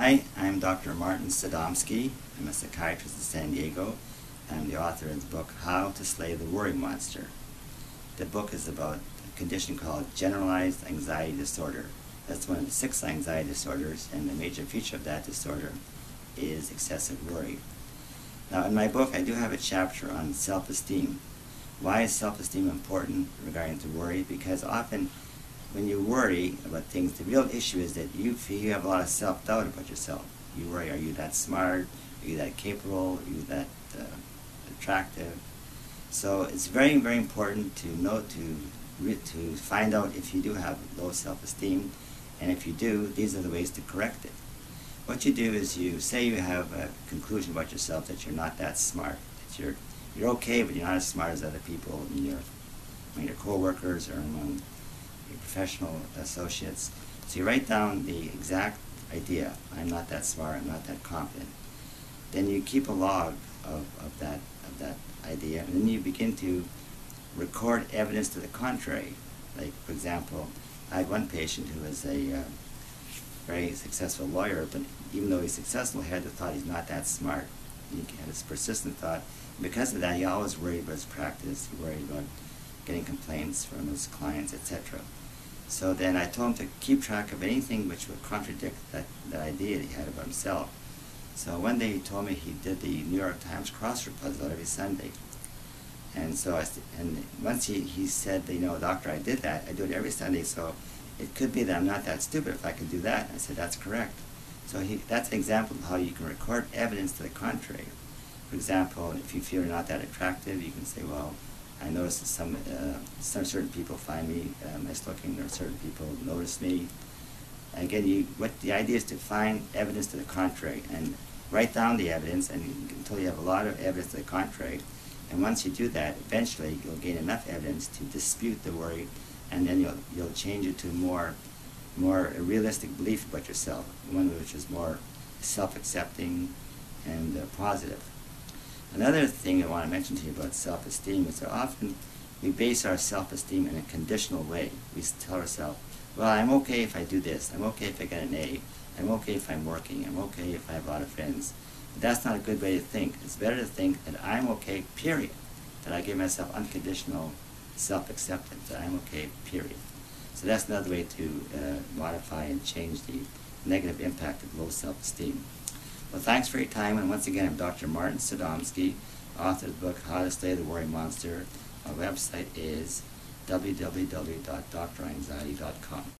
Hi, I'm Dr. Martin Sadomsky. I'm a psychiatrist in San Diego. I'm the author of the book, How to Slay the Worry Monster. The book is about a condition called generalized anxiety disorder. That's one of the 6 anxiety disorders, and the major feature of that disorder is excessive worry. Now, in my book, I do have a chapter on self-esteem. Why is self-esteem important regarding to worry? Because often when you worry about things, the real issue is that you feel you have a lot of self-doubt about yourself. You worry, are you that smart? Are you that capable? Are you that attractive? So it's very, very important to know, to find out if you do have low self-esteem, and if you do, these are the ways to correct it. What you do is you say you have a conclusion about yourself that you're not that smart, that you're okay, but you're not as smart as other people among your co-workers or among your professional associates. So you write down the exact idea, I'm not that smart, I'm not that confident. Then you keep a log of that idea, and then you begin to record evidence to the contrary. Like, for example, I had one patient who was a very successful lawyer, but even though he's successful, he had the thought he's not that smart. He had this persistent thought. And because of that, he always worried about his practice. He worried about getting complaints from his clients, etc. So then I told him to keep track of anything which would contradict that idea that he had about himself. So one day he told me he did the New York Times crossword puzzle every Sunday. And so once he said, doctor, I did that. I do it every Sunday, so it could be that I'm not that stupid if I can do that. And I said, that's correct. So that's an example of how you can record evidence to the contrary. For example, if you feel you're not that attractive, you can say, well, I notice that some certain people find me nice looking, or certain people notice me. Again, what the idea is to find evidence to the contrary and write down the evidence until you have a lot of evidence to the contrary. And once you do that, eventually you'll gain enough evidence to dispute the worry, and then you'll change it to more a realistic belief about yourself, one which is more self-accepting and positive. Another thing I want to mention to you about self-esteem is that often we base our self-esteem in a conditional way. We tell ourselves, well, I'm okay if I do this, I'm okay if I get an A, I'm okay if I'm working, I'm okay if I have a lot of friends. But that's not a good way to think. It's better to think that I'm okay, period. That I give myself unconditional self-acceptance, that I'm okay, period. So that's another way to modify and change the negative impact of low self-esteem. Well, thanks for your time, and once again, I'm Dr. Martin Sadomsky, author of the book, How to Slay the Worry Monster. Our website is www.dranxiety.com.